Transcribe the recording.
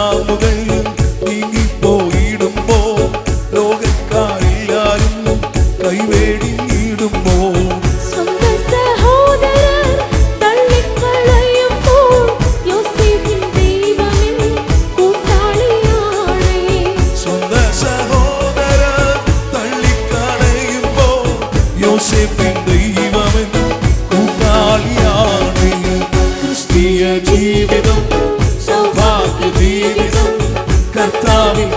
നാളുകൾ നീങ്ങിപ്പോയിടുമ്പോ ലോകക്കാരെല്ലാരും കൈവേടിയിടുമ്പോ യോസേഫിൻ ദൈവമൻ കൂട്ടാളിയാണ്. ക്രിസ്തീയ ജീവിതം സൗഭാഗ്യ ജീവിതം കർത്താവിൻ